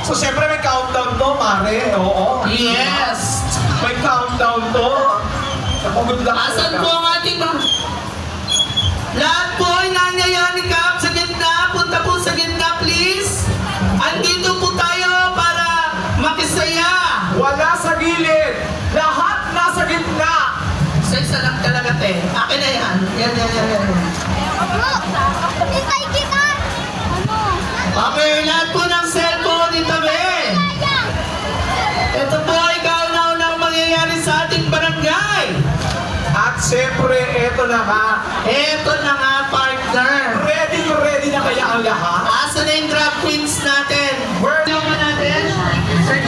So, syempre may countdown to, pare. Oo. Yes! May countdown to. Napagod lang. Asan po ang ating mga... Lahat po ay nanyayanikap sa gitna. Punta po sa gitna, please. Andito po tayo para makisaya. Wala sa gilid. Lahat nasa gitna. Sa isa lang talaga, te. Akin na yan. Yan. Okay, lahat po ng cellphone dito, be. Ito po ay kauna-unang mangyayari sa ating barangay. At syempre, eto na nga. Ito na nga, partner. Ready na kaya ang lahat? Asa na yung drag queens natin? Where naman natin? Sir